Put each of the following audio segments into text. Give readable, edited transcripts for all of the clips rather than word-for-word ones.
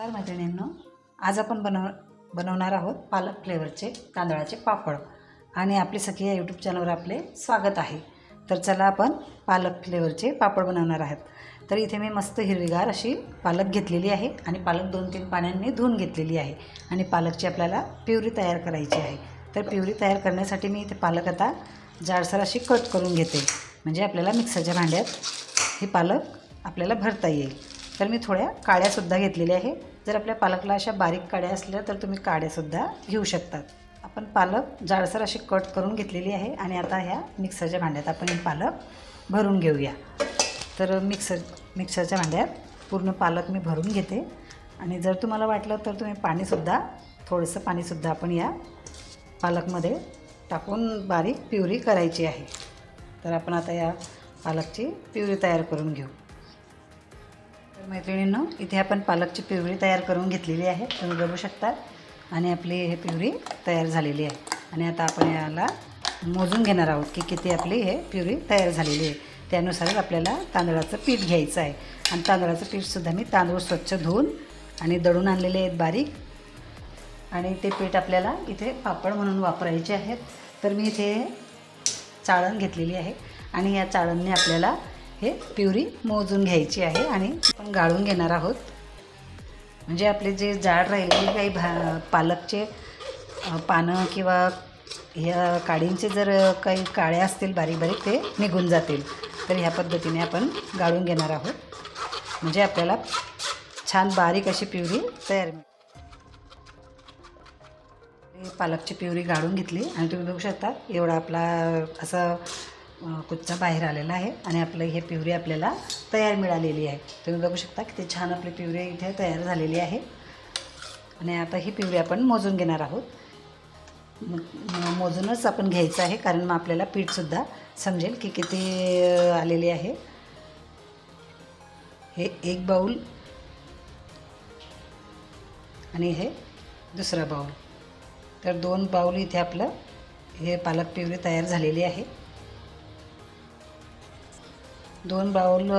तर मैत्रिणींनो, आज आपण बनवणार आहोत पालक फ्लेवरचे तांदळाचे पापड आणि आपली सखी या यूट्यूब चॅनलवर आपले स्वागत आहे। तर चला आपण पालक फ्लेवरचे पापड बनवणार आहोत। तर इथे मी मस्त हिरवीगार अशी पालक घेतलेली आहे आणि पालक 2-3 पाण्याने धुवून घेतलेली आहे आणि पालकची आपल्याला प्युरी तयार करायची आहे। तर प्युरी तयार करण्यासाठी मी इथे पालक आता जाडसर अशी कट करून घेते, म्हणजे आपल्याला मिक्सरच्या भांड्यात ही पालक आपल्याला भरता येईल। तर मी थोड्या काड्यासुद्धा घेतलेल्या आहे। जर आपल्या पालकला अशा बारीक काड्या असल्या तर तुम्ही काड्यासुद्धा घेऊ शकतात। आपण पालक जाडसर अशी कट करून घेतलेली आहे आणि आता ह्या मिक्सरच्या भांड्यात आपण ही पालक भरून घेऊया। तर मिक्सरच्या भांड्यात पूर्ण पालक मी भरून घेते आणि जर तुम्हाला वाटलं तर तुम्ही थोडंसं पाणीसुद्धा आपण या पालकमध्ये टाकून बारीक प्युरी करायची आहे। तर आपण आता या पालकची प्युरी तयार करून घेऊ। तर मैत्रिणींनो, इथे आपण पालकची प्युरी तयार करून घेतलेली आहे, तुम्ही बघू शकता। आणि आपली हे प्युरी तयार झालेली आहे आणि आता आपण याला मोजून घेणार आहोत की किती आपली हे प्युरी तयार झालेली आहे। त्यानुसारच आपल्याला तांदळाचं पीठ घ्यायचं आहे आणि तांदळाचं पीठसुद्धा मी तांदूळ स्वच्छ धुवून आणि दळून आणलेले आहेत बारीक, आणि ते पीठ आपल्याला इथे पापड म्हणून वापरायचे आहेत। तर मी इथे चाळण घेतलेली आहे आणि या चाळणने आपल्याला हे प्युरी मोजून घ्यायची आहे आणि आपण गाळून घेणार आहोत। म्हणजे आपले जे जाड राहिलेले काही पालकचे पानं किंवा ह्या काडींचे जर काही काळ्या असतील बारीक बारीक ते निघून जातील। तर ह्या पद्धतीने आपण गाळून घेणार आहोत, म्हणजे आपल्याला छान बारीक अशी प्युरी तयार मिळेल। पालकची प्युरी गाळून घेतली आणि तुम्ही बघू शकता एवढा आपला असा कुच्चा बाहेर आलेला आहे आणि आपलं हे प्युरी आपल्याला तयार मिळालेली आहे। तुम्ही बघू शकता किती छान आपली प्युरी इथे तयार झालेली आहे आणि आता ही प्युरी आपण मोजून घेणार आहोत। मोजूनच आपण घ्यायचं आहे, कारण मग आपल्याला पीठसुद्धा समजेल की किती आलेली आहे। हे 1 बाऊल आणि हे दुसरा बाऊल, तर 2 बाऊल इथे आपलं हे पालक प्युरी तयार झालेली आहे। 2 बाऊल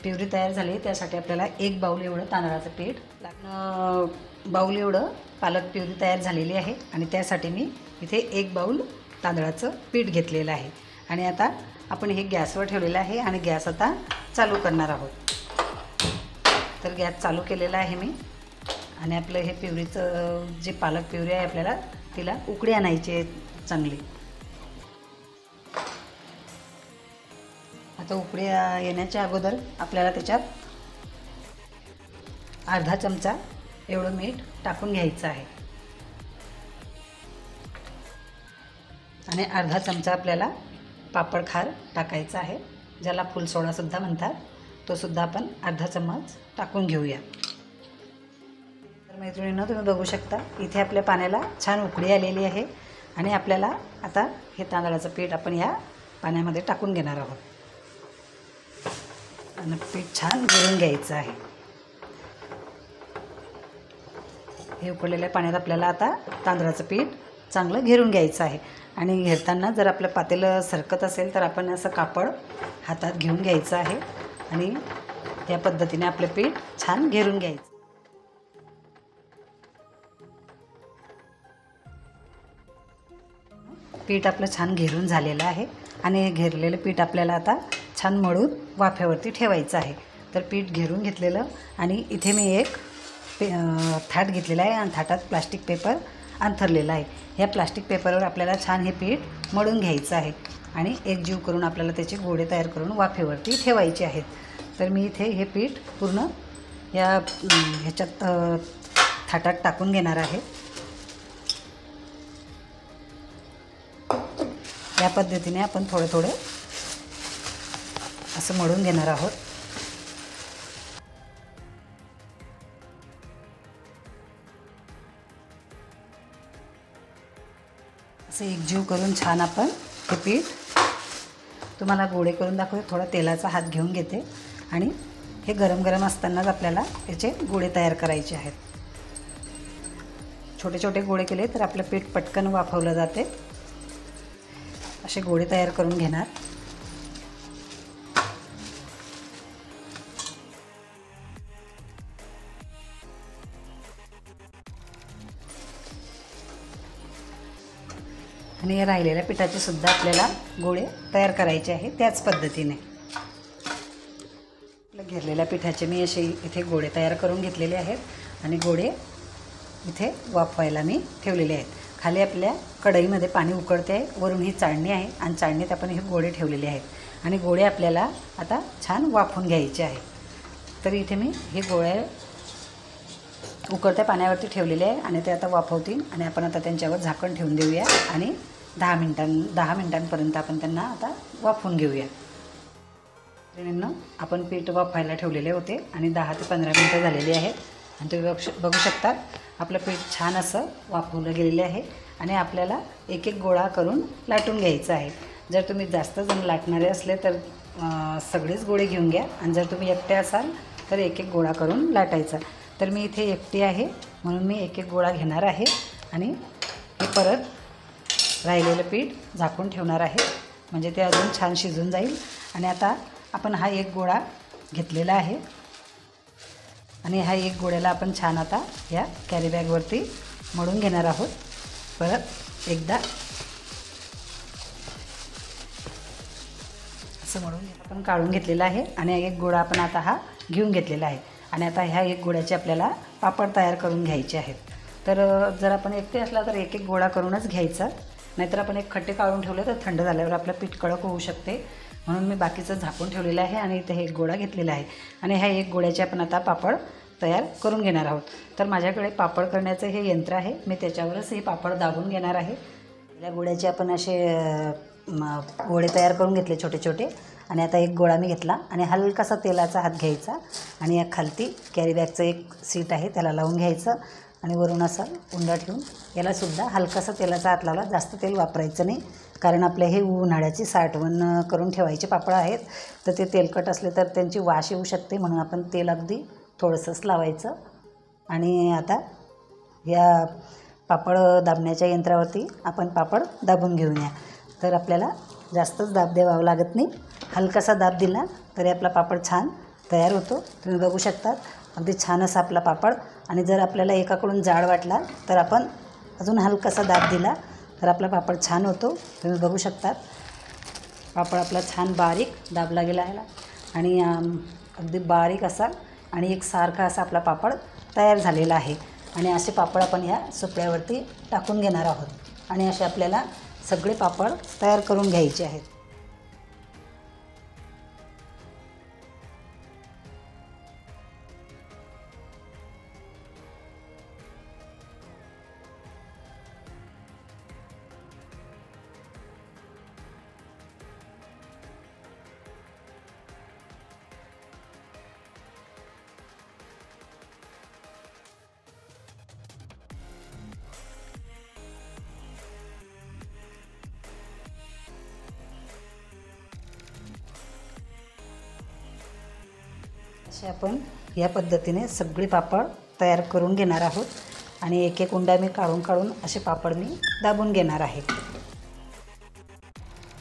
प्युरी तयार झाली, त्यासाठी आपल्याला 1 बाऊल एवढं तांदळाचं पीठ लागणं। बाऊल एवढं पालक प्युरी तयार झालेली आहे आणि त्यासाठी मी इथे 1 बाऊल तांदळाचं पीठ घेतलेलं आहे। आणि आता आपण हे गॅसवर ठेवलेलं आहे आणि गॅस आता चालू करणार आहोत। तर गॅस चालू केलेला आहे मी आणि आपलं हे प्युरीचं जे पालक प्युरी आहे आपल्याला तिला उकळी आणायची आहे चांगली। आता उकळी येण्याच्या अगोदर आपल्याला त्याच्यात अर्धा चमचा एवढं मीठ टाकून घ्यायचं आहे आणि अर्धा चमचा आपल्याला पापड खार टाकायचा आहे, ज्याला फुलसोडासुद्धा म्हणतात, तो सुद्धा आपण अर्धा चम्मच टाकून घेऊया। तर मैत्रिणींनो, तुम्ही बघू शकता इथे आपल्या पाण्याला छान उकळी आलेली आहे आणि आपल्याला आता हे तांदळाचं पीठ आपण या पाण्यामध्ये टाकून घेणार आहोत आणि पीठ छान गिळून घ्यायचं आहे। हे उकळलेल्या पाण्यात आपल्याला आता तांदळाचं पीठ चांगलं घेरून घ्यायचं आहे आणि घेताना जर आपलं पातेलं सरकत असेल तर आपण असं कापड हातात घेऊन घ्यायचं आहे आणि त्या पद्धतीने आपलं पीठ छान घेरून घ्यायचं। पीठ आपलं छान घेरून झालेलं आहे आणि हे घेरलेलं पीठ आपल्याला आता छान मळून वाफेवरती ठेवायचं आहे। तर पीठ घेरून घेतलेलं आणि इथे मी एक थाट घेतलेला आहे आणि थाटात प्लास्टिक पेपर अंथरलेला आहे। ह्या प्लास्टिक पेपरवर आपल्याला छान हे पीठ मळून घ्यायचं आहे आणि एकजीव करून आपल्याला त्याचे गोळे तयार करून वाफेवरती ठेवायचे आहेत। तर मी इथे हे पीठ पूर्ण ह्याच्यात थाटात टाकून घेणार आहे। या पद्धतीने आपण थोडं थोडं असं मळून घेणार आहोत। असं एकजीव करून छान आपण हे पीठ, तुम्हाला गोळे करून दाखवते, थोडा तेलाचा हात घेऊन घेते आणि हे गरम गरम असतानाच आपल्याला याचे गोळे तयार करायचे आहेत। छोटे छोटे गोळे केले तर आपलं पीठ पटकन वाफवलं जाते। असे गोळे तयार करून घेणार। आणि या राहिलेल्या पिठाचे सुद्धा आपल्याला गोळे तयार करायचे आहे त्याच पद्धतीने. घेरलेल्या पिठाचे मी असे इथे गोळे तयार करून घेतलेले आहेत आणि गोळे इथे वाफवायला मी ठेवलेले आहेत. खाली आपल्या कढईमध्ये पाणी उकळते आहे, वरून ही चाळणी आहे आणि चाळणीत आपण हे गोळे ठेवलेले आहेत आणि गोळे आपल्याला आता छान वाफवून घ्यायचे आहे. तर इथे मी हे गोळे उकळत्या पाण्यावरती ठेवलेले आहे आणि ते आता वाफवतील आणि आपण आता त्यांच्यावर झाकण ठेवून देऊया आणि 10 मिनिटांपर्यंत आपण त्यांना आता वाफवून घेऊया. आपण पीठ वाफायला ठेवलेले होते आणि 10 ते 15 मिनिटं झालेली आहेत आणि तुम्ही बघू शकता आपलं पीठ छान असं वाफवलं गेलेले आहे आणि आपल्याला एक एक गोळा करून लाटून घ्यायचं आहे. जर तुम्ही जास्त जण लाटणारे असले तर सगळेच गोळे घेऊन घ्या आणि जर तुम्ही एकटे असाल तर एक एक गोळा करून लाटायचा. तर मी इथे एकटी आहे म्हणून मी एक एक गोळा घेणार आहे आणि हे परत राहिलेलं पीठ झाकून ठेवणार आहे म्हणजे ते अजून छान शिजून जाईल. आणि आता आपण हा एक गोळा घेतलेला आहे आणि हा एक गोळ्याला आपण छान आता या कॅरी बॅगवरती मळून घेणार आहोत. परत एकदा असं मळून आपण काढून घेतलेला आहे आणि एक गोळा आपण आता हा घेऊन घेतलेला आहे आणि आता ह्या एक गोळ्याचे आपल्याला पापड तयार करून घ्यायचे आहेत. तर जर आपण एकटे असला तर एक एक गोळा करूनच घ्यायचा, नाहीतर आपण एक खट्टे काढून ठेवले तर थंड झाल्यावर आपलं पीठ कडक होऊ शकते. म्हणून मी बाकीचं झाकून ठेवलेलं आहे आणि इथे एक गोळा घेतलेला आहे आणि ह्या एक गोळ्याचे आपण आता पापड तयार करून घेणार आहोत. तर माझ्याकडे पापड करण्याचं हे यंत्र आहे, मी त्याच्यावरच हे पापड दाबून घेणार आहे. या गोळ्याचे आपण असे गोळे तयार करून घेतले छोटे छोटे आणि आता एक गोळा मी घेतला आणि हलकासा तेलाचा हात घ्यायचा आणि या खालती कॅरी बॅगचं एक सीट आहे त्याला लावून घ्यायचं आणि वरून असा उंडा ठेवून यालासुद्धा हलकासा तेलाचा हात लावला. जास्त तेल वापरायचं नाही कारण आपले हे उन्हाळ्याची साठवण करून ठेवायचे पापड आहेत तर ते तेलकट असले तर त्यांची वास येऊ शकते म्हणून आपण तेल अगदी थोडंसंच लावायचं. आणि आता या पापड दाबण्याच्या यंत्रावरती आपण पापड दाबून घेऊया. तर आपल्याला जास्तच दाब द्यावा लागत नाही, हलकासा दाब दिला तरी आपला पापड छान तयार होतो. तुम्ही बघू शकता अगदी छान असा आपला पापड. आणि जर आपल्याला एकाकडून जाड वाटला तर आपण अजून हलकासा दाब दिला तर आपला पापड छान होतो. तुम्ही बघू शकता पापड आपला छान बारीक दाबला गेला आहे आणि अगदी बारीक असा आणि एकसारखा असा आपला पापड तयार झालेला आहे. आणि असे पापड आपण ह्या सुपड्यावरती टाकून घेणार आहोत आणि असे आपल्याला सगळे पापड तयार करून घ्यायचे आहेत. असे आपण या पद्धतीने सगळे पापड तयार करून घेणार आहोत आणि एक एक उंडा मी काढून असे पापड मी दाबून घेणार आहे.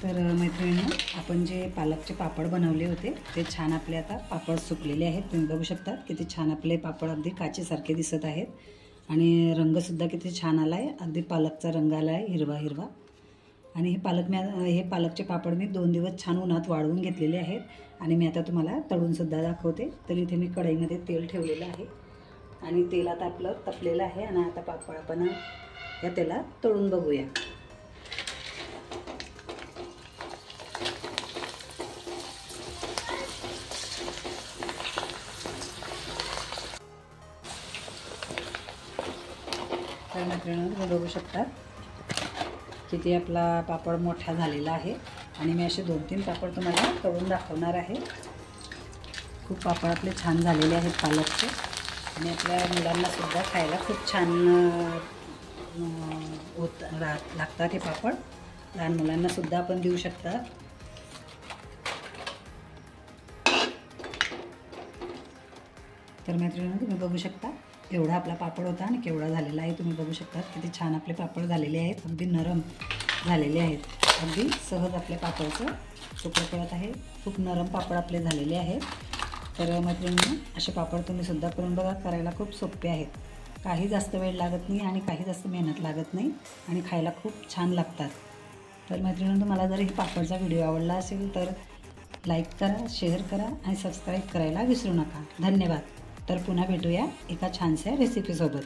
तर मैत्रिणींनो, आपण जे पालकचे पापड बनवले होते ते छान आपले आता पापड सुकलेले आहेत. तुम्ही बघू शकता किती छान आपले पापड अगदी काचेसारखे दिसत आहेत आणि रंगसुद्धा किती छान आला आहे. अगदी पालकचा रंग आला आहे हिरवा हिरवा. आणि हे पालकचे पापड मी 2 दिवस छान उन्हात वाळवून घेतलेले आहेत आणि मी आता तुम्हाला तळूनसुद्धा दाखवते. तर इथे मी कढईमध्ये तेल ठेवलेलं आहे आणि तेल आता आपलं तपलेलं आहे आणि आता पापड आपण या तेलात तळून बघूया. तर मित्रांनो, तुम्ही बघू शकता किती आपला पापड मोठा झालेला आहे आणि मी असे 2-3 पापड तुम्हाला तळून दाखवणार आहे. खूप पापड आपले छान झालेले आहेत पालकचे आणि आपल्या मुलांनासुद्धा खायला खूप छान लागतात हे पापड. लहान मुलांनासुद्धा आपण देऊ शकता. तर मैत्रिणींनो, तुम्ही बघू शकता एवढा आपला पापड होता आणि केवढा झालेला आहे. तुम्ही बघू शकता किती छान आपले पापड झालेले आहेत. अगदी नरम झालेले आहेत. अगदी सहज आपल्या पापडाचं तुकडं पडत आहे. खूप नरम पापड आपले झालेले आहेत. तर मैत्रिणींनो, असे पापड तुम्हीसुद्धा करून बघा. करायला खूप सोपे आहेत. काही जास्त वेळ लागत नाही आणि काही जास्त मेहनत लागत नाही आणि खायला खूप छान लागतात. तर मैत्रिणींनो, तुम्हाला जर ही पापडचा व्हिडिओ आवडला असेल तर लाईक करा, शेअर करा आणि सबस्क्राईब करायला विसरू नका. धन्यवाद. तर पुन्हा भेटूया एका छानशा रेसिपीसोबत.